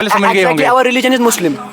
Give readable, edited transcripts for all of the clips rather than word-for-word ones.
Exactly, our religion is Muslim.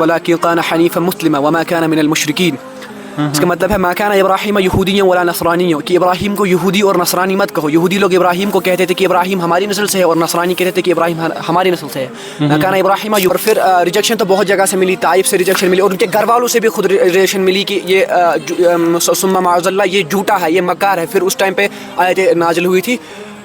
ولكن كان حنيفا مسلما وما كان من المشركين. اس کا مطلب ہے ما كان ابراہیم یہودیا ولا نصرانیا کہ ابراہیم کو یہودی اور نصرانی مت کہو. یہودی لوگ ابراہیم کو کہتے تھے کہ ابراہیم ہماری نسل سے ہے اور نصرانی کہتے تھے کہ ابراہیم ہماری نسل سے ہے. ما كان ابراہیم. اور پھر ریجیکشن تو بہت جگہ سے ملی. طائف سے ریجیکشن ملی اور ان کے گھر والوں سے بھی خود ریجیکشن ملی کہ یہ ثم معاذ اللہ یہ جھوٹا ہے یہ مکار ہے. پھر اس ٹائم پہ آیت نازل ہوئی تھی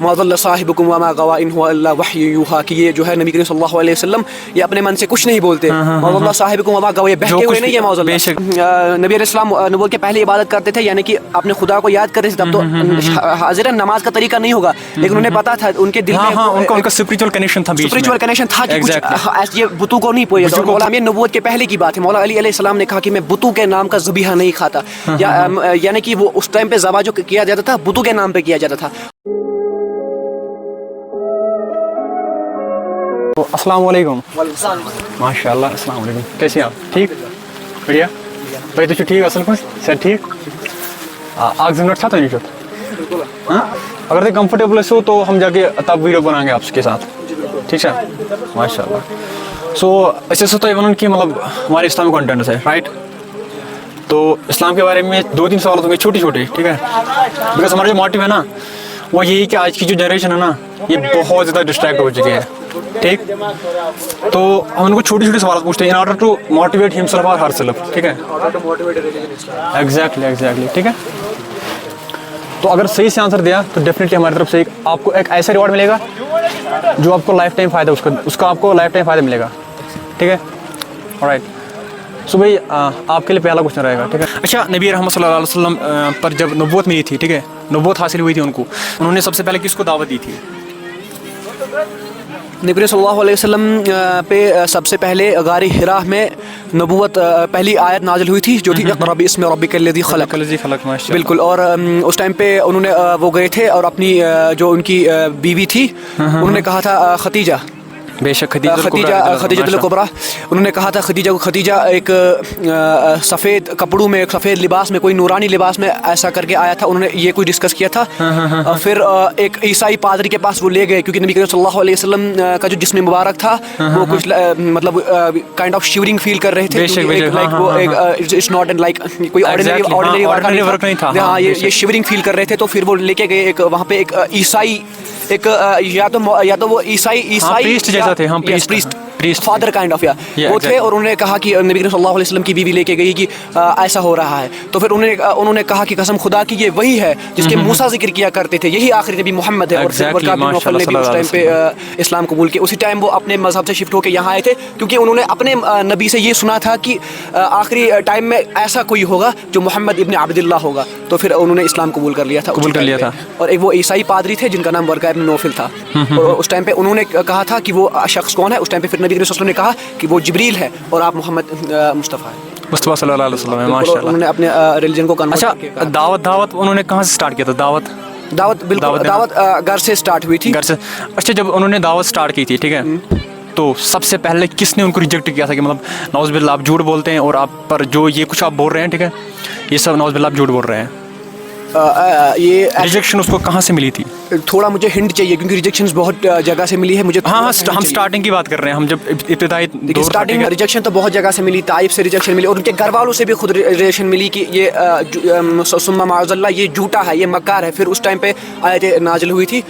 ما ضل صاحبكم وما غوى ان هو الا وحي يوحى کہ یہ جو ہے نبی کریم صلی اللہ علیہ وسلم یہ اپنے من سے کچھ نہیں بولتے. ما ضل صاحبكم وما غوى بہکے ہوئے نہیں ہے ما ضل. نبی علیہ السلام نبوت کے پہلے عبادت کرتے تھے یعنی کہ اپنے خدا کو یاد کرتے تھے. تب تو حاضر نماز کا طریقہ نہیں ہوگا لیکن انہیں پتا تھا ان کے دل میں ان کا اسپریچول کنیکشن تھا. اسپریچول کنیکشن تھا کہ کچھ یہ بتوں کو نہیں پوجا تھا. مولا یہ نبوت کے پہلے کی بات ہے. مولا علی علیہ السلام نے کہا کہ میں بتوں کے نام کا ذبیحہ نہیں کھاتا. یعنی کہ وہ اس ٹائم پہ ذبح جو کیا جاتا تھا بتوں کے نام پہ کیا جاتا تھا. السلام علیکم. ماشاء اللہ. السلام علیکم. کیسے ہیں آپ؟ ٹھیک بڑھیا بھائی تُہۍ چھِو ٹھیک اصل پٲٹھۍ صحت ٹھیک اکھ زٕ منٹ چھا تۄہہِ نِش ہاں اگر تُہۍ کمفرٹیبل ٲسِو تو ہم جا کے تب ویڈیو بنائیں گے آپ کے ساتھ ٹھیک ہے ماشاء اللہ. سو أسۍ ٲسۍ تۄہہِ وَنُن کہ مطلب ہمارے اسلامک کنٹینٹس ہے رائٹ. تو اسلام کے بارے میں 2-3 سوال ہوں گے چھوٹے چھوٹے ٹھیک ہے بیکاز ہمارا جو موٹیو ہے نا وہ یہی کہ آج کی جو جنریشن ہے نا یہ بہت زیادہ ڈسٹریکٹ ہو چکی ہے ٹھیک. تو ہم ان کو چھوٹی چھوٹی سوالات پوچھتے ہیں ان آرڈر ٹو موٹیویٹ ہم سیلف اور ہر سیلف ٹھیک ہے ایگزیکٹلی ٹھیک ہے. تو اگر صحیح سے آنسر دیا تو ڈیفینیٹلی ہماری طرف سے آپ کو ایک ایسا ریوارڈ ملے گا جو آپ کو لائف ٹائم فائدہ اس کا آپ کو لائف ٹائم فائدہ ملے گا ٹھیک ہے رائٹ. سو بھائی آپ کے لیے پہلا کوشچن رہے گا ٹھیک ہے. اچھا نبی رحمت صلی اللہ علیہ وسلم پر جب نبوت ملی تھی ٹھیک ہے نبوت حاصل ہوئی تھی ان کو انہوں نے سب سے پہلے کس کو دعوت دی تھی؟ نبی صلی اللہ علیہ وسلم پہ سب سے پہلے غار حرا میں نبوت پہلی آیت نازل ہوئی تھی جو تھی اقرأ باسم ربک الذی خلق. بالکل. اور اس ٹائم پہ انہوں نے وہ گئے تھے اور اپنی جو ان کی بیوی تھی انہوں نے کہا تھا خدیجہ بے شک خدیجہ الکبریٰ انہوں نے کہا تھا خدیجہ کو خدیجہ ایک سفید کپڑوں میں ایک سفید لباس میں کوئی نورانی لباس میں ایسا کر کے آیا تھا. انہوں نے یہ کوئی ڈسکس کیا تھا. پھر ایک عیسائی پادری کے پاس وہ لے گئے کیونکہ نبی کریم صلی اللہ علیہ وسلم کا جو جسم مبارک تھا وہ کچھ مطلب کائنڈ آف شیورنگ فیل کر رہے تھے. اٹس ناٹ لائک کوئی آرڈنری ورک نہیں تھا. ہاں یہ شیورنگ فیل کر رہے تھے. تو پھر وہ لے کے گئے ایک وہاں پہ ایک عیسائی ایک یا تو وہ عیسائی فادر کائنڈ آف وہ تھے اور انہوں نے کہا کہ نبی صلی اللہ علیہ وسلم کی بیوی لے کے گئی کہ ایسا ہو رہا ہے. تو پھر انہوں نے کہا کہ قسم خدا کی یہ وہی ہے جس کے موسیٰ ذکر کیا کرتے تھے یہی آخری نبی محمد ہے. اور پھر ورقہ بن نوفل نے بھی اس ٹائم پہ اسلام قبول کیا. اسی ٹائم وہ اپنے مذہب سے شفٹ ہو کے یہاں آئے تھے کیونکہ انہوں نے اپنے نبی سے یہ سنا تھا کہ آخری ٹائم میں ایسا کوئی ہوگا جو محمد ابن عبد اللہ ہوگا. تو پھر انہوں نے اسلام قبول کر لیا تھا. اور ایک وہ عیسائی پادری تھے جن کا نام ورقہ بن نوفل تھا. اور اس ٹائم پہ انہوں نے کہا تھا کہ وہ شخص کون ہے. اس ٹائم پہ پھر نبی صلی اللہ علیہ وسلم نے کہا کہ وہ جبریل ہے اور آپ محمد مصطفیٰ ہیں. مصطفیٰ صلی اللہ علیہ وسلم ہے ماشاء اللہ. انہوں نے اپنے ریلیجن کو کنورٹ کیا. اچھا دعوت انہوں نے کہاں سے اسٹارٹ کیا تھا؟ دعوت گھر سے اسٹارٹ ہوئی تھی. گھر سے. اچھا جب انہوں نے دعوت اسٹارٹ کی تھی ٹھیک ہے تو سب سے پہلے کس نے ان کو ریجیکٹ کیا تھا کہ مطلب نعوذ باللہ آپ جھوٹ بولتے ہیں اور آپ پر جو یہ کچھ آپ بول رہے ہیں ٹھیک ہے یہ سب نعوذ باللہ آپ جھوٹ بول رہے ہیں. یہ ریجیکشن اس کو کہاں سے ملی تھی؟ تھوڑا مجھے ہنٹ چاہیے کیونکہ ریجیکشنز بہت جگہ سے ملی ہے مجھے. ہم اسٹارٹنگ کی بات کر رہے ہیں. ہم جب ابتدائی اسٹارٹنگ ریجیکشن تو بہت جگہ سے ملی. طائف سے ریجیکشن ملی اور ان کے گھر والوں سے بھی خود ریجیکشن ملی کہ یہ ثم معاذ اللہ یہ جھوٹا ہے یہ مکار ہے. پھر اس ٹائم پہ آیت نازل ہوئی تھی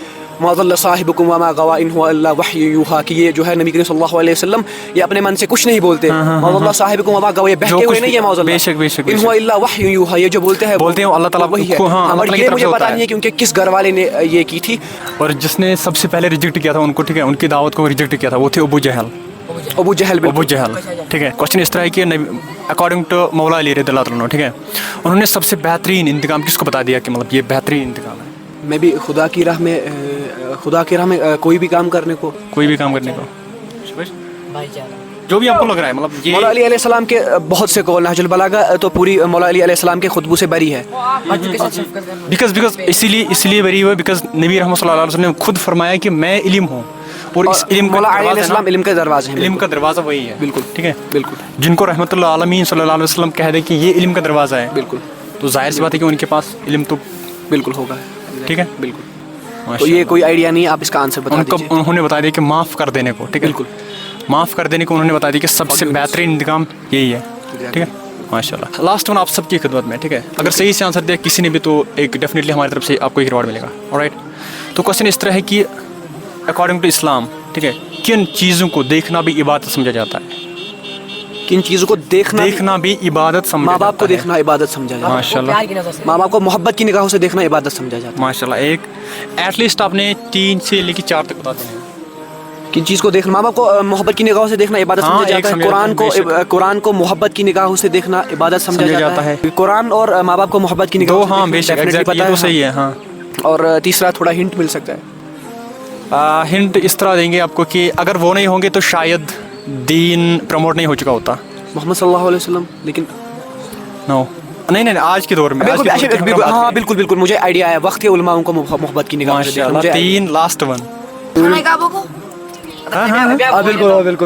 ما ضل صاحبكم وما غوى ان هو الا وحي يوحى کہ یہ جو ہے نبی کریم صلی اللہ علیہ وسلم یہ اپنے من سے کچھ نہیں بولتے. ما ضل صاحبكم وما غوى بہکے ہوئے نہیں ہے ما ضل ان هو الا وحي يوحى یہ جو بولتے ہیں اللہ تعالیٰ وہی ہے. اور یہ مجھے پتا نہیں ہے کہ ان کے کس گھر والے نے یہ کی تھی. اور جس نے سب سے پہلے ریجیکٹ کیا تھا ان کو ٹھیک ہے ان کی دعوت کو ریجیکٹ کیا تھا وہ تھے ابو جہل ٹھیک ہے. کوشچن اس طرح ہے کہ اکارڈنگ ٹو مولا علی رضی اللہ عنہ ٹھیک ہے انہوں نے سب سے بہترین انتقام کس کو بتا دیا کہ مطلب یہ بہترین انتقام ہے؟ میں بھی خدا کی راہ میں کوئی بھی کام کرنے کو جو بھی آپ کو لگ رہا ہے مطلب یہ مولا علی علیہ السلام کے بہت سے قول. نہج البلاغہ تو پوری مولا علی علیہ السلام کے خطبوں سے بری ہے. بیکاز اسی لیے بری ہوئے بیکاز نبی رحمۃ صلی اللہ علیہ وسلم نے خود فرمایا کہ میں علم ہوں اور اس علم کا مولا علیہ السلام علم کے دروازے ہیں. علم کا دروازہ وہی ہے. بالکل ٹھیک ہے. بالکل جن کو رحمت اللہ عالمین صلی اللہ علیہ وسلم کہہ دے کہ یہ علم کا دروازہ ہے, بالکل تو ظاہر سی بات ہے کہ ان کے پاس علم تو بالکل ہوگا. ٹھیک ہے. بالکل. تو یہ کوئی آئیڈیا نہیں, آپ اس کا آنسر بتا دیجیے. انہوں نے بتا دیا کہ معاف کر دینے کو. ٹھیک ہے. بالکل معاف کر دینے کو انہوں نے بتا دیا کہ سب سے بہترین انتقام یہی ہے. ٹھیک ہے. ماشاء اللہ. لاسٹ ون آپ سب کی خدمت میں. ٹھیک ہے. اگر صحیح سے آنسر دیا کسی نے بھی تو ایک ڈیفینیٹلی ہماری طرف سے آپ کو ایک ریوارڈ ملے گا. آلرائٹ. تو کوشچن اس طرح ہے کہ اکارڈنگ ٹو اسلام, ٹھیک ہے, کن چیزوں کو دیکھنا بھی عبادت سمجھا جاتا ہے؟ کن چیزوں کو دیکھنا بھی عبادت سمجھا ماں جاتا ہے. باپ کو دیکھنا عبادت سمجھا جاتا ہے. ماشاء اللہ. ماں باپ کو محبت کی نگاہوں سے دیکھنا عبادت سمجھا جاتا ہے. ماشاء اللہ. ایک ایٹ لیسٹ آپ نے 3 سے لے کے 4 تک بتا دینا ہے. کن چیز کو دیکھنا, ماں باپ کو محبت کی نگاہوں سے دیکھنا عبادت سمجھا جاتا ہے. قرآن کو محبت کی نگاہوں سے دیکھنا عبادت سمجھا جاتا ہے. قرآن اور ماں باپ کو محبت کی نگاہوں سے. ہاں بے شک, ایگزیکٹلی یہ تو صحیح ہے. ہاں. اور تیسرا تھوڑا ہنٹ مل سکتا ہے. ہنٹ اس طرح دیں گے آپ کو کہ اگر وہ نہیں ہوں گے تو شاید دین پروموٹ نہیں ہو چکا ہوتا. محمد صلی اللہ علیہ وسلم. لیکن نو نہیں آج کے دور میں. ہاں بالکل بالکل مجھے آئیڈیا ہے. وقت علماء کو محبت کی نگاہوں سے دیکھنا. 3 لاسٹ ون. بالکل بالکل.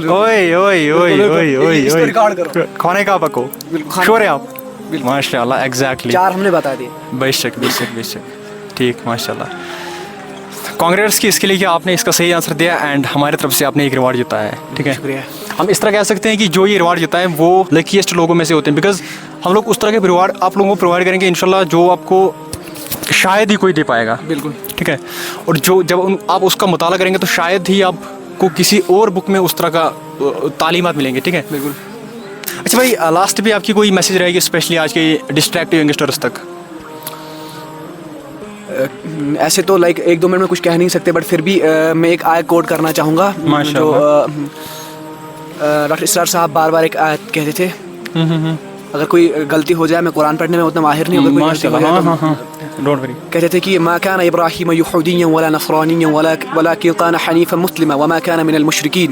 کھانے کعبہ کو شور ہے آپ. ماشاء اللہ. ایگزیکٹلی 4 ہم نے بتا دیے. بے شک بے شک بے شک. ٹھیک. ماشاء اللہ. کانگریٹس کی اس کے لیے کہ آپ نے اس کا صحیح آنسر دیا اینڈ ہماری طرف سے آپ نے ایک ریوارڈ جیتا ہے. ٹھیک ہے. شکریہ. ہم اس طرح کہہ سکتے ہیں کہ جو یہ ریوارڈ جیتا ہے وہ لکیسٹ لوگوں میں سے ہوتے ہیں, بیکاز ہم لوگ اس طرح کے ریوارڈ آپ لوگوں کو پرووائڈ کریں گے انشاءاللہ جو آپ کو شاید ہی کوئی دے پائے گا. بالکل. ٹھیک ہے. اور جب آپ اس کا مطالعہ کریں گے تو شاید ہی آپ کو کسی اور بک میں اس طرح کا تعلیمات ملیں گے. ٹھیک ہے. بالکل. اچھا بھائی, لاسٹ پہ آپ کی کوئی میسج رہے گی اسپیشلی آج کے ڈسٹریکٹیو ینگسٹرس تک؟ ایسے تو لائک 1-2 منٹ میں کچھ کہہ نہیں سکتے, بٹ پھر بھی میں ایک آیت کوٹ کرنا چاہوں گا جو ڈاکٹر اسرار صاحب بار بار ایک آیت کہتے تھے. اگر کوئی غلطی ہو جائے, میں قرآن پڑھنے میں اتنا ماہر نہیں ہوں, اگر کوئی غلطی ہو جائے تو کہتے تھے کہ ما كان ابراہیم یہودیا ولا نصرانیا ولكن كان حنیفا مسلما وما كان من المشرکین.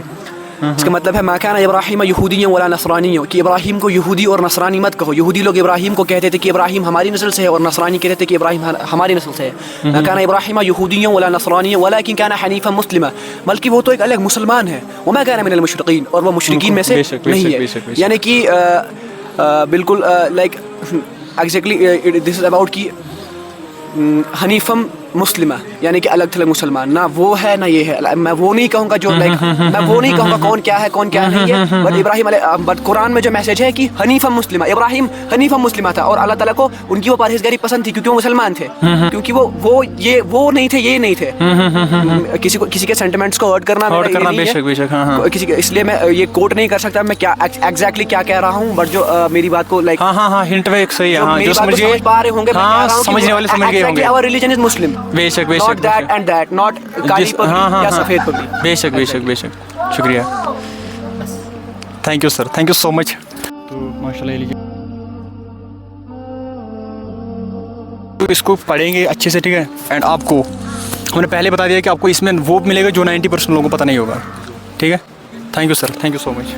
اس کا مطلب ہے ما كان ابراہیم یہودیا ولا نصرانیا, کہ ابراہیم کو یہودی اور نصرانی مت کہو. یہودی لوگ ابراہیم کو کہتے تھے کہ ابراہیم ہماری نسل سے ہے, اور نصرانی کہتے تھے کہ ابراہیم ہماری نسل سے ہے. ما كان ابراہیم یہودیا ولا نصرانیا ولكن كان حنیفا مسلما, بلکہ وہ تو ایک الگ مسلمان ہے. وما كان من المشرکین, اور وہ مشرکین میں سے نہیں ہے. یعنی کہ بالکل like exactly this is about کہ حنیفم مسلمہ, یعنی کہ الگ تھلگ مسلمان. نہ وہ ہے نہ یہ ہے. میں وہ نہیں کہوں گا جو لائک میں وہ نہیں کہوں گا کون کیا ہے کون کیا نہیں ہے. بٹ ابراہیم بٹ قرآن میں جو میسج ہے کہ حنیفم مسلمہ, ابراہیم حنیفم مسلمہ تھا, اور اللہ تعالیٰ کو ان کی وہ پرہیزگاری پسند تھی کیونکہ وہ مسلمان تھے, کیونکہ وہ نہیں تھے, یہ نہیں تھے. کسی کے سینٹیمنٹس کو ہرٹ کرنا بے شک بے شک. کسی کے, اس لیے میں یہ کوٹ نہیں کر سکتا میں کیا ایگزیکٹلی کیا کہہ رہا ہوں, بٹ جو میری بات کو لائک ہنٹ میں ایک صحیح ہے جو سمجھ پا رہے ہوں گے, سمجھنے والے سمجھ گئے ہوں گے. Our religion is Muslim. بے شک بے شک. Not that and that, not کالی پگڑی یا سفید پگڑی. بے شک بے شک بے شک. شکریہ. Thank you sir, thank you so much. تو ماشاء اللہ لیجیے, اس کو پڑھیں گے اچھے سے. ٹھیک ہے. اینڈ آپ کو ہم نے پہلے بتا دیا کہ آپ کو اس میں وہ ملے گا جو 90% لوگوں کو پتہ نہیں ہوگا. ٹھیک ہے. Thank you sir, thank you so much.